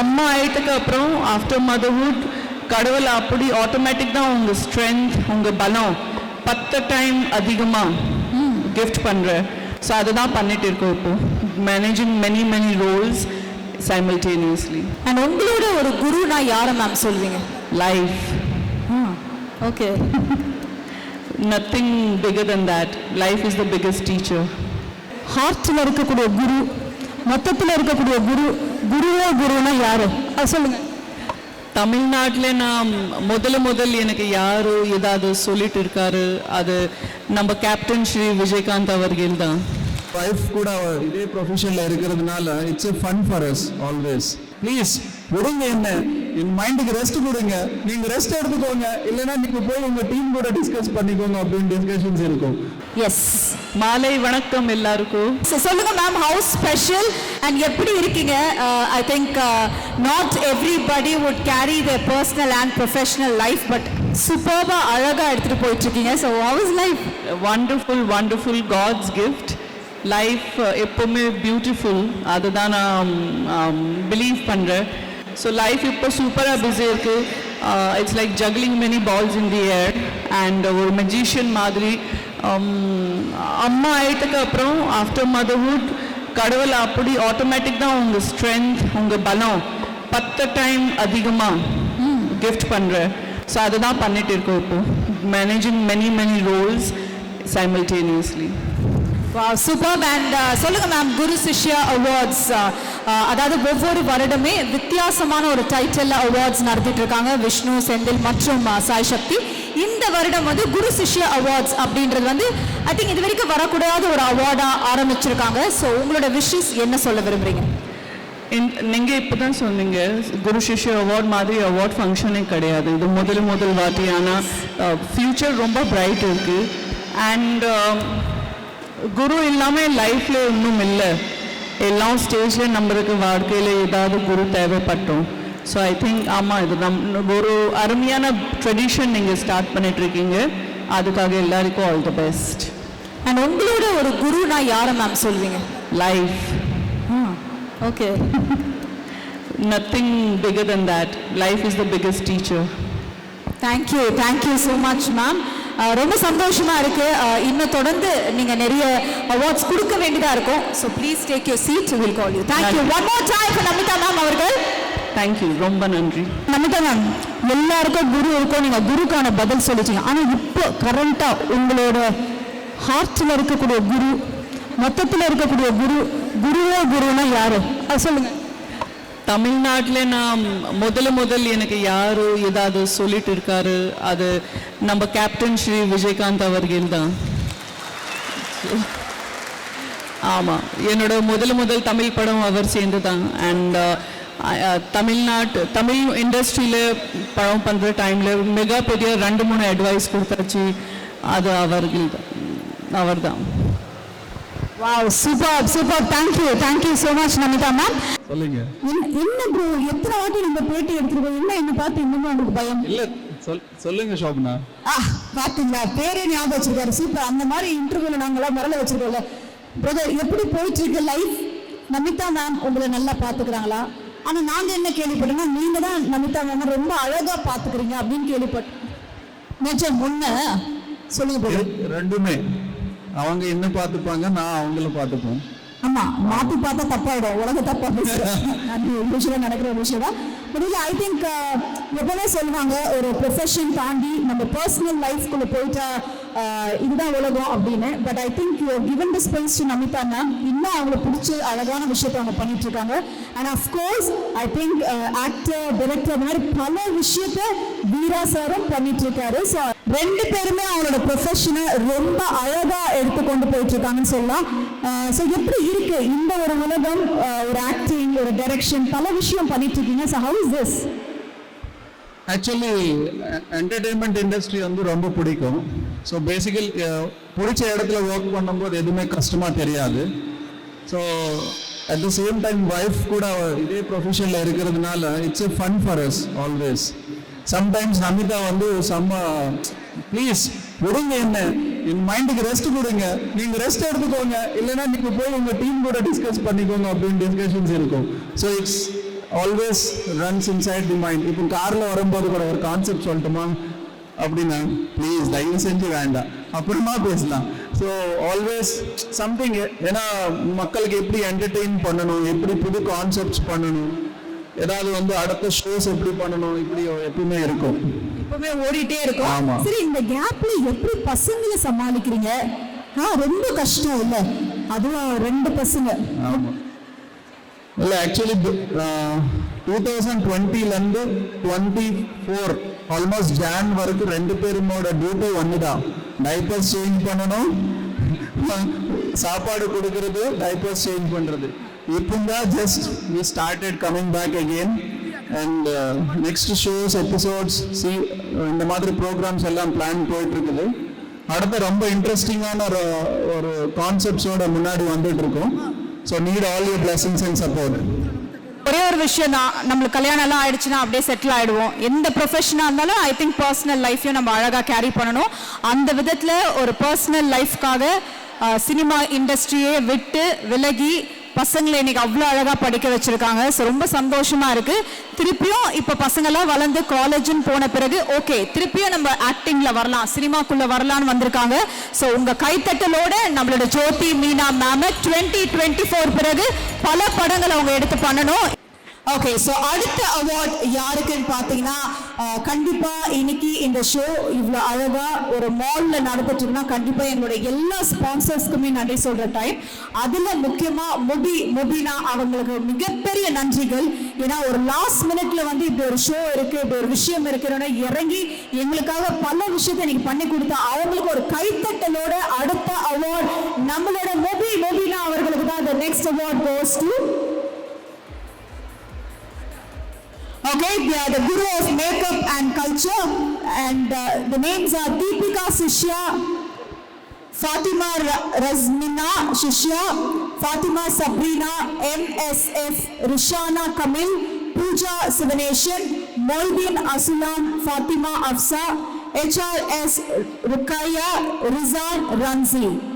அம்மா ஆயிட்டதுக்கு அப்புறம் after motherhood கடவுள் அப்படி ஆட்டோமேட்டிக் தான் உங்கள் ஸ்ட்ரென்த் உங்கள் பலம் 10 டைம் அதிகமாக கிஃப்ட் பண்ணுறேன். ஸோ அதை தான் பண்ணிட்டு இருக்கோம் இப்போ, managing many Rolle's simultaneously. And உங்களோட ஒரு குருனா யாரை மேம் சொல்வீங்க? Life. Okay. Nothing bigger than that. Life is the biggest teacher. ஹார்ட்ல இருக்கக்கூடிய குரு, மொத்தத்தில் இருக்கக்கூடிய குரு, குருனா யாரு அது சொல்லுங்க. தமிழ்நாட்டில் நான் முதல் எனக்கு யார் ஏதாவது சொல்லிட்டு இருக்காரு, அது நம்ம கேப்டன் ஸ்ரீ விஜயகாந்த் அவர்கள் தான். வைஃப் கூட இதே ப்ரொஃபஷனில் இருக்கிறதுனால it's a fun for us always. Please விடுங்க, என்ன என் மைண்டுக்கு ரெஸ்ட் கொடுங்க, நீங்கள் ரெஸ்ட் எடுத்துக்கோங்க, இல்லைன்னா நீங்கள் போய் உங்கள் டீம் கூட டிஸ்கஸ் பண்ணிக்கோங்க அப்படின்னு டிஸ்கஷன்ஸ் இருக்கும். எஸ். மாலை வணக்கம் எல்லாருக்கும். சொல்லுங்க மேம், ஹவு ஸ்பெஷல் அண்ட் எப்படி இருக்கீங்க? I think not everybody would carry their personal and professional life, but சூப்பர்பா அழகா எடுத்துட்டு போயிட்டு இருக்கீங்க. So how is life? Wonderful God's gift. Life எப்போவுமே பியூட்டிஃபுல், அதுதான் நான் பிலீவ் பண்ணுறேன். ஸோ லைஃப் இப்போ சூப்பராக பிஸி இருக்குது. It's like juggling many balls in the air and ஒரு மெஜிஷியன் மாதிரி. அம்மா ஆயிட்டதுக்கு அப்புறம் ஆஃப்டர் மதர்ஹுட் கடவுள் அப்படி ஆட்டோமேட்டிக் தான் உங்கள் ஸ்ட்ரென்த் உங்கள் பலம் 10 டைம் அதிகமாக கிஃப்ட் பண்ணுறேன். ஸோ அதை தான் பண்ணிட்டு இருக்கோம் இப்போ, managing many Rolle's simultaneously. Wow, superb. And சொல்லுங்க மேம், குரு சிஷ்யா அவார்ட்ஸ், அதாவது ஒவ்வொரு வருடமே வித்தியாசமான ஒரு டைட்டில் அவார்ட்ஸ் நடத்திட்டு இருக்காங்க விஷ்ணு, செந்தில் மற்றும் சாய் சக்தி. இந்த வருடம் வந்து குரு சிஷ்யா அவார்ட்ஸ் அப்படின்றது வந்து ஐ திங்க் இது வரைக்கும் வரக்கூடாத ஒரு அவார்டாக ஆரம்பிச்சிருக்காங்க. ஸோ உங்களோட விஷஸ் என்ன சொல்ல விரும்புறீங்க? நீங்கள் இப்போ தான் சொன்னீங்க, குரு சிஷ்ய அவார்ட் மாதிரி அவார்ட் ஃபங்க்ஷனே கிடையாது, இது முதல் வாட்டி. ஆனால் ஃப்யூச்சர் ரொம்ப பிரைட் இருக்குது. அண்ட் குரு இல்லாமல் லைஃப்பில் இன்னும் இல்லை, எல்லாம் ஸ்டேஜில் நம்மளுக்கு வாழ்க்கையில் ஏதாவது குரு தேவைப்பட்டோம். ஸோ ஐ திங்க் ஆமாம், இது ஒரு அருமையான ட்ரெடிஷன் நீங்கள் ஸ்டார்ட் பண்ணிட்டுருக்கீங்க, அதுக்காக எல்லாருக்கும் ஆல் தி பெஸ்ட். அண்ட் உங்களோட ஒரு குருனா யாரை மேம் சொல்வீங்க? Life. Okay. Nothing bigger than that. Life is the biggest teacher. Thank you so much ma'am. ரொம்ப சந்தோஷமா இருக்கு. இன்னும் தொடர்ந்து நீங்க நிறைய அவார்ட்ஸ் கொடுக்க வேண்டியதா இருக்கும். So please take your seat, will call you. Thank you one more time for Namita ma'am அவர்கள். தேங்க்யூ, ரொம்ப நன்றி. நமிதா மேம், எல்லாருக்கும் குரு இருக்கும், நீங்க குருக்கான பதில் சொல்லிட்டீங்க. ஆனால் இப்போ கரண்டா உங்களோட ஹார்ட்ல இருக்கக்கூடிய குரு, மொத்தத்தில் இருக்கக்கூடிய குருனா யாரு அது சொல்லுங்க. தமிழ்நாட்டில் நான் முதல் எனக்கு யார் ஏதாவது சொல்லிட்டு இருக்காரு, அது நம்ம கேப்டன் ஸ்ரீ விஜயகாந்த் அவர்கள் தான். ஆமாம், என்னோட முதல் தமிழ் படம் அவர் சேர்ந்து தான். அண்ட் தமிழ் இண்டஸ்ட்ரியில் படம் பண்ணுற டைமில் மிகப்பெரிய 2-3 அட்வைஸ் கொடுத்தாச்சு, அது அவர் தான். Wow, super. Thank you so much Namita ma'am. சொல்லுங்க. என்ன ப்ரோ, எத்தனை வாட்டி நம்ம பேட்டி எடுத்துருக்கோம், என்ன பார்த்து இன்னும் உங்களுக்கு பயம் இல்ல? சொல்லுங்க ஷோபனா. பாத்தீங்களா, பேரே ஞாபகம் வச்சிருக்காரு. சூப்பர். அந்த மாதிரி இன்டர்வியூல நாங்களாம் மரல வச்சிருக்கோம்ல. பிரதர், எப்படி போயிட்டு இருக்கு லைஃப்? நமிதா மேம் உங்களை நல்லா பாத்துக்கிறாங்களா? ஆனா நாங்க என்ன கேள்விப்பட்டோம்னா, நீங்க தான் நமிதா மேம் ரொம்ப அழகா பாத்துக்கிறீங்க அப்படின்னு கேள்விப்பட்டோம். நிஜம் முன்ன சொல்லுங்க. ரெண்டுமே அவங்க என்ன பார்த்துப்பாங்க, நான் அவங்கள பார்த்துப்பேன். ஆமா, மாத்தி பார்த்தா தப்பாயிடும், உலக தப்பா விஷயம் நடக்கிற விஷயம் தான். முடியல. ஐ திங்க் எப்பவுமே சொல்லுவாங்க, ஒரு ப்ரொஃபஷன் தாண்டி நம்ம பர்சனல் லைஃப்குள்ள போயிட்டா இதுதான் உலகம் அப்படின்னு. But I think you given the space to Namita ma'am. இன்னும் அவங்களுக்கு பிடிச்ச அழகான விஷயத்தை அவங்க பண்ணிட்டு இருக்காங்க. And of course I think actor, director மாதிரி பல விஷயத்த வீரா சாரும் பண்ணிட்டு இருக்காரு. ஸோ 2 பேருமே அவங்களோட ப்ரொஃபஷனை ரொம்ப அழகா எடுத்துக்கொண்டு போயிட்டு இருக்காங்கன்னு சொல்லலாம். ஸோ எப்படி இருக்கு இந்த ஒரு உலகம், ஒரு ஆக்டிங், ஒரு டைரக்ஷன், பல விஷயம் பண்ணிட்டு இருக்கீங்க. So how is this? Actually entertainment industry வந்து ரொம்ப பிடிக்கும். ஸோ பேசிக்கலி பிடிச்ச இடத்துல ஒர்க் பண்ணும்போது எதுவுமே கஷ்டமாக தெரியாது. So at the same time wife கூட இதே ப்ரொஃபஷனில் இருக்கிறதுனால it's a fun for us always. Sometimes Namitha வந்து ப்ளீஸ் விடுங்க, என்ன என் மைண்டுக்கு ரெஸ்ட் கொடுங்க, நீங்கள் ரெஸ்ட் எடுத்துக்கோங்க, இல்லைன்னா நீங்கள் போய் உங்கள் டீம் கூட டிஸ்கஸ் பண்ணிக்கோங்க அப்படின்னு டிஸ்கஷன்ஸ் இருக்கும். So it's always runs inside the mind. இப்போ காரில் வரும்போது கூட ஒரு கான்செப்ட் சொல்லட்டுமா அப்படின்னா, ப்ளீஸ் தயவு செஞ்சு வேண்டாம், அப்புறமா பேசலாம். ஸோ ஆல்வேஸ் சம்திங், ஏன்னா மக்களுக்கு எப்படி என்டர்டெயின் பண்ணணும், எப்படி புது கான்செப்ட்ஸ் பண்ணணும், ஏதாவது வந்து அடுத்த ஷோஸ் எப்படி பண்ணணும், இப்படி எப்பவுமே இருக்கும், எப்பவுமே ஓடிட்டே இருக்கும். ஆமா. சரி, இந்த கேப்ல எப்படி பசங்களை சமாளிக்கிறீங்க? ரொம்ப கஷ்டம் இல்ல, அதுவும் 2 பசங்க. ஆமாம். இல்லை ஆக்சுவலி 2020லேருந்து 24 ஆல்மோஸ்ட் ஜான் வரைக்கும் 2 பேருமோட டியூட்டி ஒன்று தான். டைப்பர்ஸ் சேஞ்ச் பண்ணணும், சாப்பாடு கொடுக்கறது, டைப்பர்ஸ் சேஞ்ச் பண்ணுறது. இப்போ தான் just we started coming back again. And next shows episodes இந்த மாதிரி ப்ரோக்ராம்ஸ் எல்லாம் பிளான் போயிட்டு இருக்குது. அடுத்த ரொம்ப இன்ட்ரெஸ்டிங்கான ஒரு கான்செப்ட்ஸோட முன்னாடி வந்துட்டு இருக்கோம். So need all your blessings and support. ஒரே ஒரு விஷயம் தான், நம்மளுக்கு கல்யாணம் எல்லாம் ஆயிடுச்சுன்னா அப்படியே செட்டில் ஆயிடுவோம். எந்த ப்ரொஃபஷனாக இருந்தாலும் ஐ திங்க் பர்சனல் லைஃப்பையும் நம்ம அழகாக கேரி பண்ணணும். அந்த விதத்தில் ஒரு பர்சனல் லைஃப்காக சினிமா இண்டஸ்ட்ரியே விட்டு விலகி பசங்களை இன்னைக்கு அவ்வளோ அழகாக படிக்க வச்சிருக்காங்க. ஸோ ரொம்ப சந்தோஷமா இருக்கு. திருப்பியும் இப்போ பசங்கள்லாம் வளர்ந்து காலேஜுன்னு போன பிறகு ஓகே திருப்பியும் நம்ம ஆக்டிங்ல வரலாம், சினிமாக்குள்ள வரலான்னு வந்திருக்காங்க. ஸோ உங்க கைத்தட்டலோட நம்மளோட ஜோதி மீனா மேம் 2024 பிறகு பல படங்களை அவங்க எடுத்து பண்ணணும். ஓகே, ஸோ அடுத்த அவார்ட் யாருக்குன்னு பார்த்தீங்கன்னா கண்டிப்பா இன்னைக்கு இந்த ஷோ இவ்வளோ அழகா ஒரு மால்ல நடந்துட்டு இருக்குன்னா கண்டிப்பா எங்களுடைய எல்லா ஸ்பான்சர்ஸ்க்குமே நன்றி சொல்ற டைம். அதுல முக்கியமா முபினா அவங்களுக்கு மிகப்பெரிய நன்றிகள். ஏன்னா ஒரு லாஸ்ட் மினிட்ல வந்து இப்படி ஒரு ஷோ இருக்கு, இப்படி ஒரு விஷயம் இருக்குன்னு இறங்கி எங்களுக்காக பல விஷயத்தை இன்னைக்கு பண்ணி கொடுத்தா அவங்களுக்கு ஒரு கைத்தட்டலோட அடுத்த அவார்ட் நம்மளோட முபினா அவர்களுக்கு தான். the next award goes to okay, they are the guru of makeup and culture, and the names are Deepika Shishya, Fatima Razmina Shishya, Fatima Sabrina, MSF Rishana Kamil, Pooja Sivaneshan, Moldin Asulam, Fatima Afsa, HRS Rukaya, Rizan Ranzi.